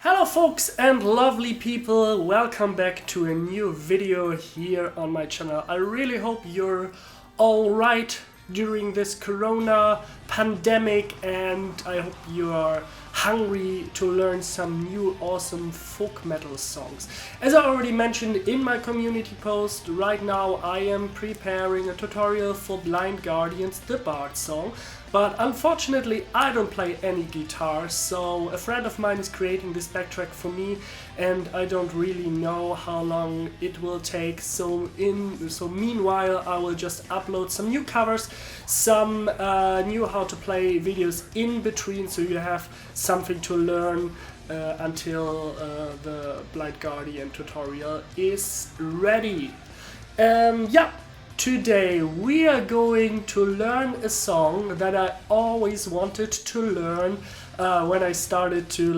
Hello folks and lovely people, welcome back to a new video here on my channel. I really hope you're alright during this corona pandemic, and I hope you are hungry to learn some new awesome folk metal songs. As I already mentioned in my community post, right now I am preparing a tutorial for Blind Guardians, the Bard song. But unfortunately I don't play any guitar, so a friend of mine is creating this backtrack for me, and I don't really know how long it will take. So meanwhile I will just upload some new covers, some new how to play videos in between, so you have something to learn until the Blind Guardian tutorial is ready. Today we are going to learn a song that I always wanted to learn when I started to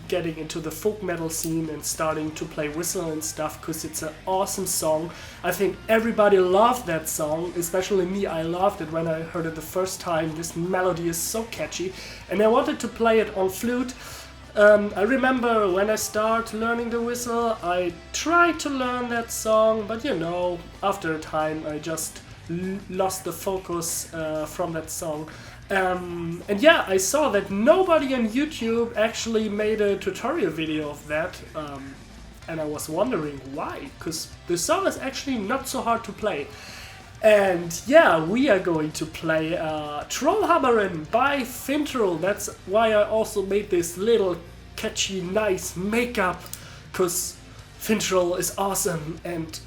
getting into the folk metal scene and starting to play whistle and stuff, because it's an awesome song. I think everybody loved that song, especially me. I loved it when I heard it the first time. This melody is so catchy and I wanted to play it on flute. I remember when I started learning the whistle, I tried to learn that song, but you know, after a time I just lost the focus from that song. And yeah, I saw that nobody on YouTube actually made a tutorial video of that, and I was wondering why, because the song is actually not so hard to play. And yeah, we are going to play Trollhammeren by Fintroll. That's why I also made this little catchy, nice makeup, because Fintroll is awesome and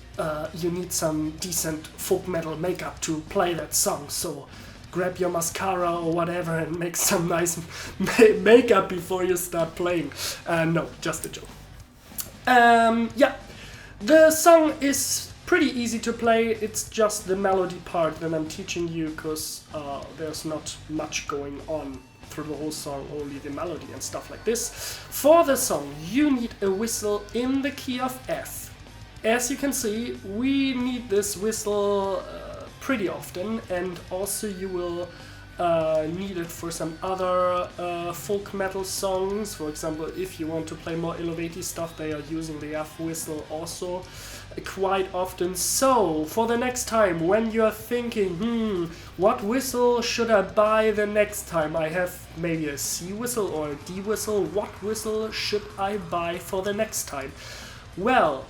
you need some decent folk metal makeup to play that song. So grab your mascara or whatever and make some nice makeup before you start playing. No, just a joke. Yeah, the song is pretty easy to play. It's just the melody part that I'm teaching you, because there's not much going on through the whole song, only the melody and stuff like this. For the song you need a whistle in the key of F. As you can see, we need this whistle pretty often, and also you will need it for some other folk metal songs. For example, if you want to play more elevated stuff, they are using the F whistle also quite often. So for the next time when you're thinking, what whistle should I buy the next time? I have maybe a C whistle or a D whistle. What whistle should I buy for the next time? Well,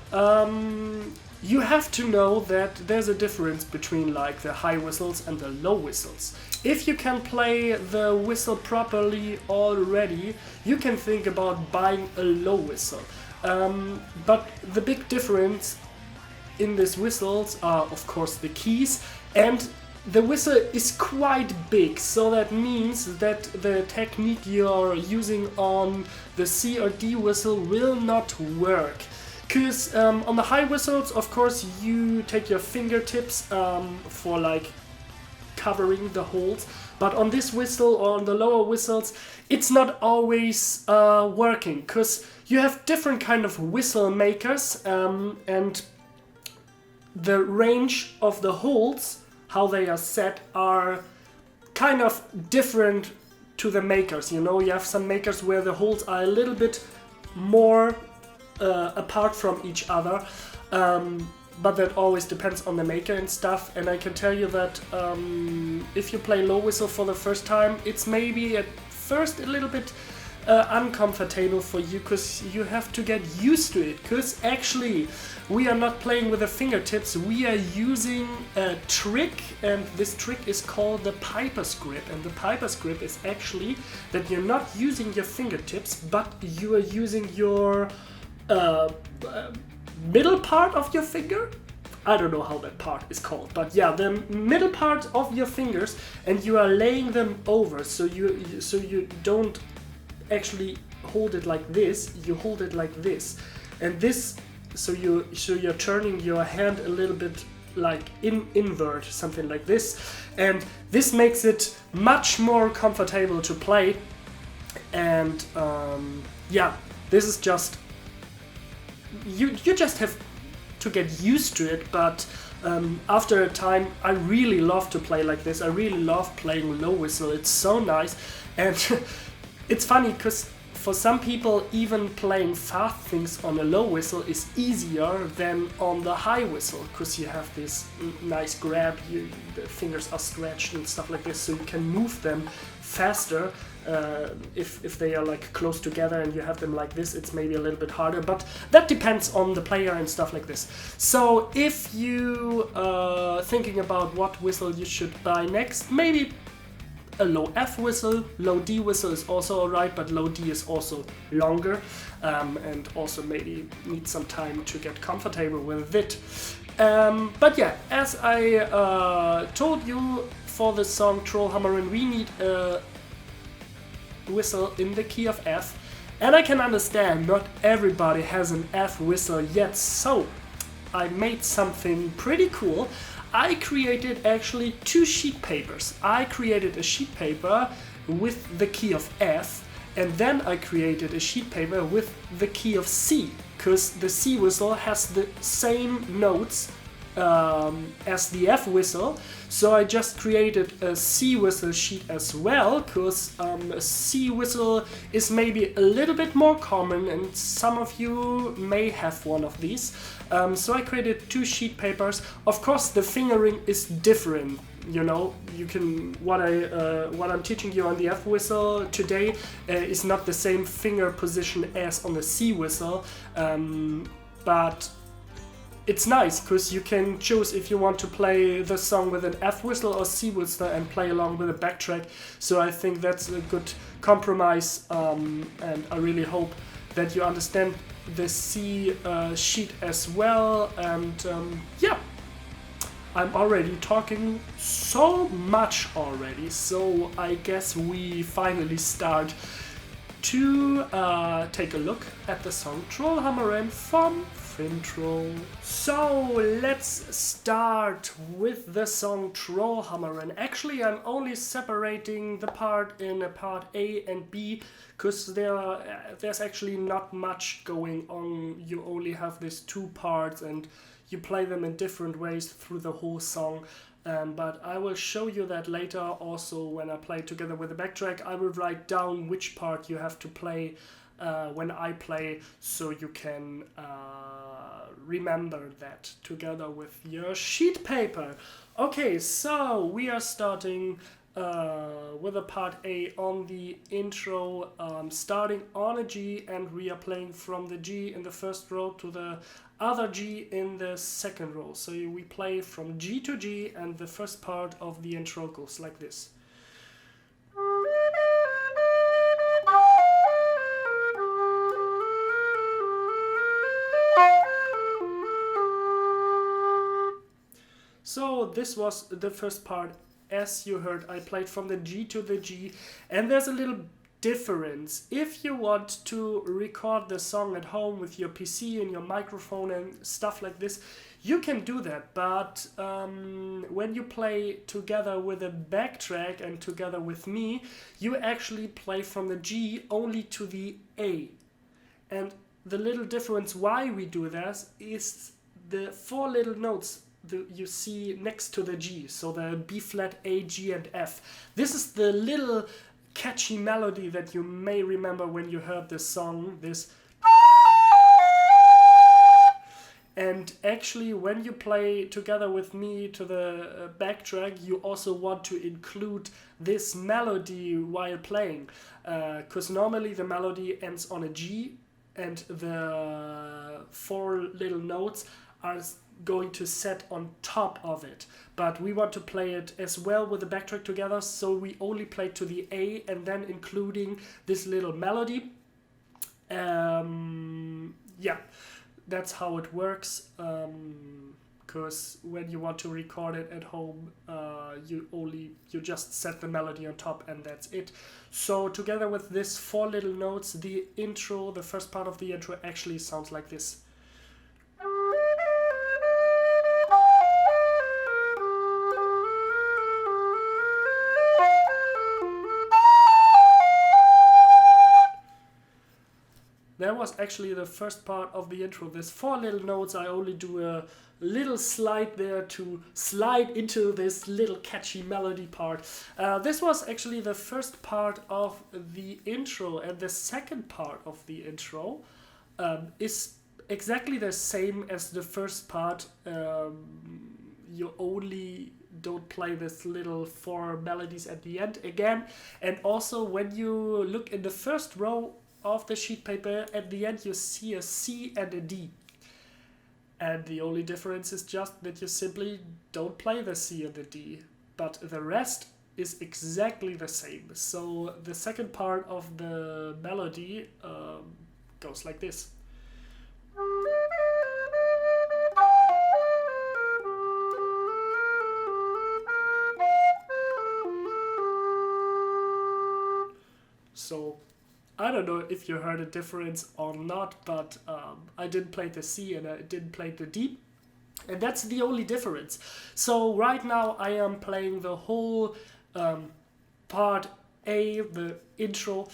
you have to know that there's a difference between like the high whistles and the low whistles. If you can play the whistle properly already, you can think about buying a low whistle. But the big difference in these whistles are of course the keys, and the whistle is quite big, so that means that the technique you're using on the C or D whistle will not work. Because on the high whistles, of course, you take your fingertips for like covering the holes, but on this whistle or on the lower whistles, it's not always working, because you have different kind of whistle makers, and the range of the holes, how they are set, are kind of different to the makers. You know, you have some makers where the holes are a little bit more apart from each other, but that always depends on the maker and stuff. And I can tell you that if you play low whistle for the first time, it's maybe at first a little bit uncomfortable for you, because you have to get used to it. Because actually we are not playing with the fingertips, we are using a trick, and this trick is called the piper's grip. And the piper's grip is actually that you're not using your fingertips, but you are using your middle part of your finger. I don't know how that part is called, but yeah, the middle part of your fingers, and you are laying them over, so you don't actually hold it like this, you hold it like this, and this, so you're turning your hand a little bit like invert, something like this, and this makes it much more comfortable to play. And yeah, this is just you just have to get used to it, but after a time I really love to play like this. I really love playing low whistle, it's so nice. And it's funny because for some people, even playing fast things on a low whistle is easier than on the high whistle, because you have this nice grab, the fingers are stretched and stuff like this, so you can move them faster. If they are like close together and you have them like this, it's maybe a little bit harder, but that depends on the player and stuff like this. So if you are thinking about what whistle you should buy next, maybe a low F whistle. Low D whistle is also alright, but low D is also longer, and also maybe need some time to get comfortable with it. But yeah, as I told you, for the song Trollhammeren we need a whistle in the key of F, and I can understand not everybody has an F whistle yet, so I made something pretty cool. I created actually 2 sheet papers. I created a sheet paper with the key of F, and then I created a sheet paper with the key of C, because the C whistle has the same notes as the F whistle. So I just created a C whistle sheet as well, because a C whistle is maybe a little bit more common and some of you may have one of these. So I created 2 sheet papers. Of course the fingering is different. You know, you can what I'm teaching you on the F whistle today is not the same finger position as on the C whistle, but it's nice because you can choose if you want to play the song with an F whistle or C whistle and play along with a backtrack. So I think that's a good compromise, and I really hope that you understand the C sheet as well. And yeah, I'm already talking so much already, so I guess we finally start to take a look at the song Trollhammeren from Fintroll. So let's start with the song Trollhammeren. Actually, I'm only separating the part in a part A and B, because there's actually not much going on. You only have these 2 parts and you play them in different ways through the whole song. But I will show you that later. Also, when I play together with the backtrack, I will write down which part you have to play when I play, so you can remember that together with your sheet paper. Okay, so we are starting with a part A on the intro, starting on a G, and we are playing from the G in the first row to the other G in the second row. So we play from G to G, and the first part of the intro goes like this. So this was the first part. As you heard, I played from the G to the G, and there's a little difference. If you want to record the song at home with your PC and your microphone and stuff like this, you can do that, but when you play together with a backtrack and together with me, you actually play from the G only to the A. And the little difference why we do that is the 4 little notes you see next to the G, so the B flat, A, G and F. This is the little catchy melody that you may remember when you heard this song, this. And actually when you play together with me to the backtrack, you also want to include this melody while playing, because normally the melody ends on a G and the 4 little notes are going to set on top of it, but we want to play it as well with the backtrack together, so we only play to the A and then including this little melody. Yeah, that's how it works, because when you want to record it at home, you just set the melody on top and that's it. So together with this 4 little notes, the intro, the first part of the intro actually sounds like this. that was actually the first part of the intro. There's 4 little notes. I only do a little slide there to slide into this little catchy melody part. This was actually the first part of the intro, and the second part of the intro is exactly the same as the first part. You only don't play this little 4 melodies at the end again, and also when you look in the first row of the sheet paper, at the end you see a C and a D. And the only difference is just that you simply don't play the C and the D, but the rest is exactly the same. So the second part of the melody goes like this. So I don't know if you heard a difference or not, but I didn't play the C and I didn't play the D. And that's the only difference. So right now I am playing the whole part A, the intro,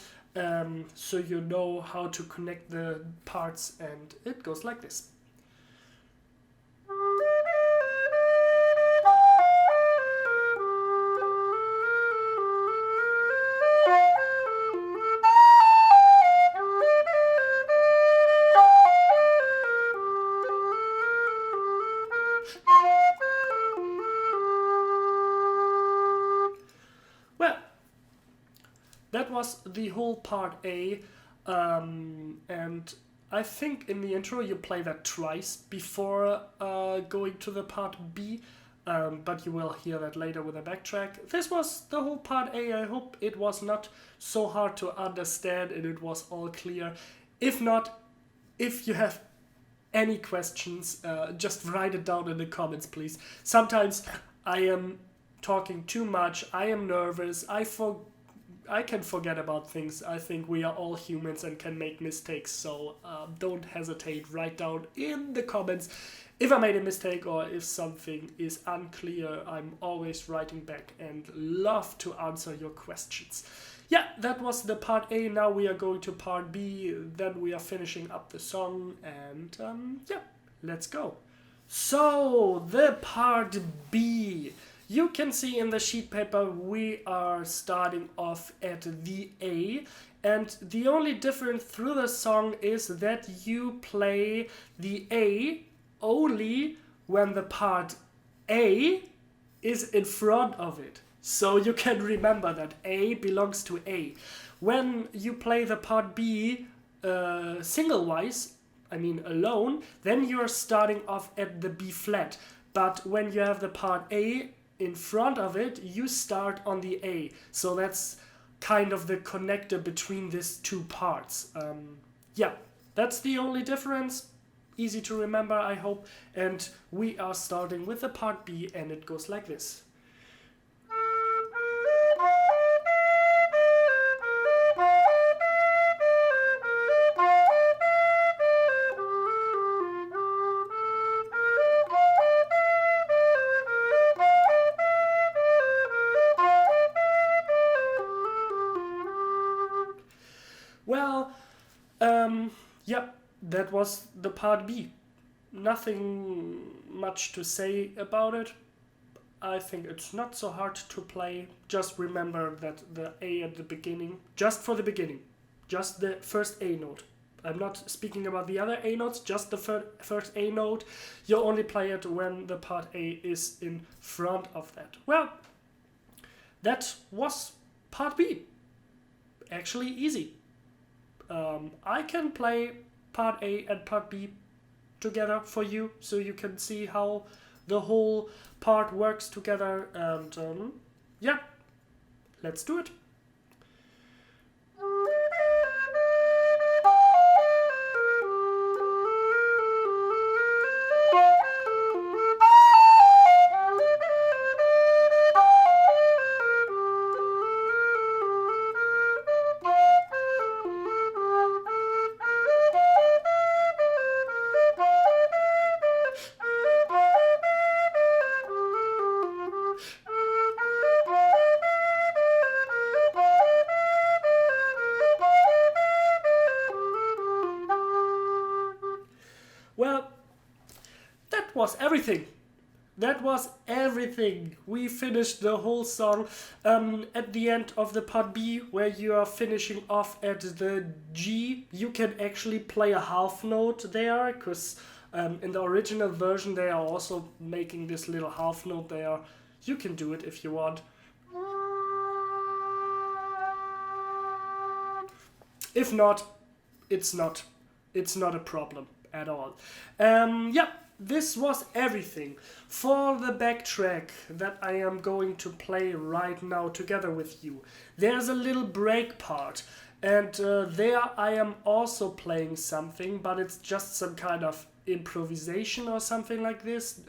so you know how to connect the parts, and it goes like this. Well, that was the whole part A, and I think in the intro you play that twice before going to the part B, but you will hear that later with a backtrack. This was the whole part A. I hope it was not so hard to understand and it was all clear. If not, if you have any questions, just write it down in the comments, please. Sometimes I am talking too much, I am nervous, I can forget about things. I think we are all humans and can make mistakes, so don't hesitate. Write down in the comments if I made a mistake or if something is unclear. I'm always writing back and love to answer your questions. Yeah, that was the part A. Now we are going to part B, then we are finishing up the song, and yeah, let's go. So, the part B. You can see in the sheet paper we are starting off at the A, and the only difference through the song is that you play the A only when the part A is in front of it. So you can remember that A belongs to A. When you play the part B single-wise, I mean alone, then you're starting off at the B flat. But when you have the part A in front of it, you start on the A. So that's kind of the connector between these two parts. Yeah, that's the only difference. Easy to remember, I hope. And we are starting with the part B, and it goes like this. Well, yeah, that was the part B. Nothing much to say about it. I think it's not so hard to play. Just remember that the A at the beginning, just for the beginning, just the first A note. I'm not speaking about the other A notes, just the first A note. You only play it when the part A is in front of that. Well, that was part B. Actually easy. I can play part A and part B together for you, so you can see how the whole part works together, and yeah, let's do it. that was everything. That was everything. We finished the whole song. At the end of the part B, where you are finishing off at the G, you can actually play a half note there, because in the original version they are also making this little half note there. You can do it if you want. If not, it's not a problem at all. Yeah. This was everything for the backtrack that I am going to play right now together with you. There's a little break part, and there I am also playing something, but it's just some kind of improvisation or something like this,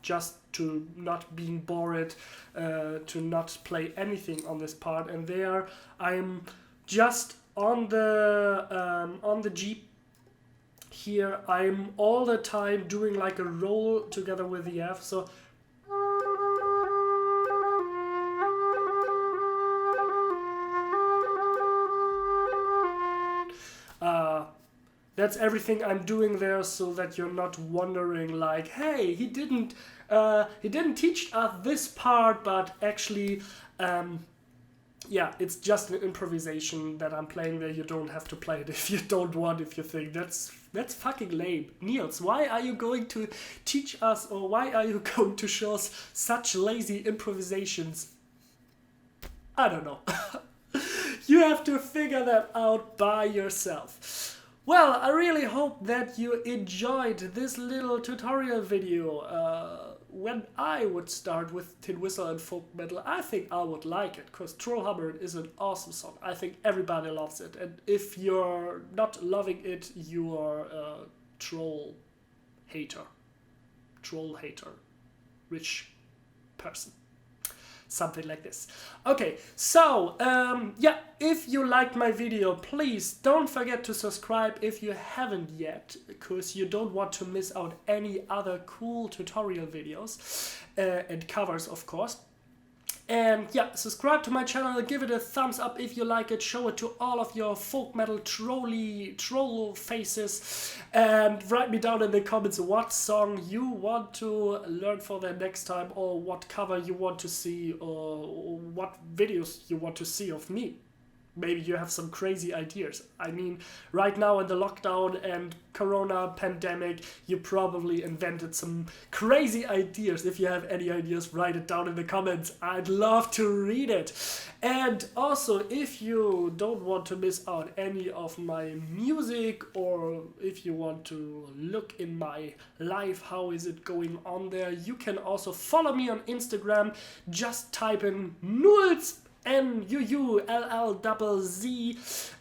just to not being bored, to not play anything on this part. And there I am just on the G. Here I'm all the time doing like a roll together with the F, so that's everything I'm doing there, so that you're not wondering like, hey, he didn't teach us this part, but actually yeah, it's just an improvisation that I'm playing there. You don't have to play it if you don't want, if you think that's fucking lame. Niels, why are you going to teach us, or why are you going to show us such lazy improvisations? I don't know. You have to figure that out by yourself. Well, I really hope that you enjoyed this little tutorial video. When I would start with tin whistle and folk metal, I think I would like it, because Trollhammeren is an awesome song. I think everybody loves it, and if you're not loving it, you are a troll hater, rich person. Something like this. Okay, so yeah, if you liked my video, please don't forget to subscribe if you haven't yet, because you don't want to miss out any other cool tutorial videos and covers, of course. And yeah, subscribe to my channel, give it a thumbs up if you like it, show it to all of your folk metal troll faces, and write me down in the comments what song you want to learn for the next time, or what cover you want to see, or what videos you want to see of me. Maybe you have some crazy ideas. I mean, right now in the lockdown and corona pandemic, you probably invented some crazy ideas. If you have any ideas, write it down in the comments. I'd love to read it. And also, if you don't want to miss out any of my music, or if you want to look in my life, how is it going on there, you can also follow me on Instagram. Just type in Nullz, NUULLZZ.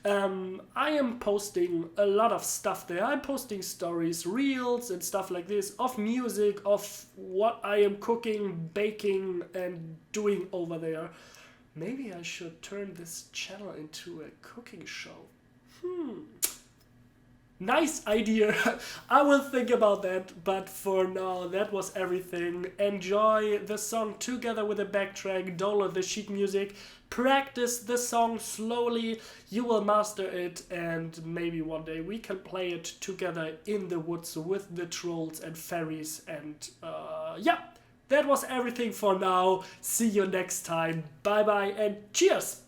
I am posting a lot of stuff there. I'm posting stories, reels and stuff like this, of music, of what I am cooking, baking and doing over there. Maybe I should turn this channel into a cooking show. Nice idea. I will think about that, but for now, that was everything. Enjoy the song together with the backtrack, download the sheet music, practice the song slowly, you will master it, and maybe one day we can play it together in the woods with the trolls and fairies. And yeah, that was everything for now. See you next time. Bye bye and cheers!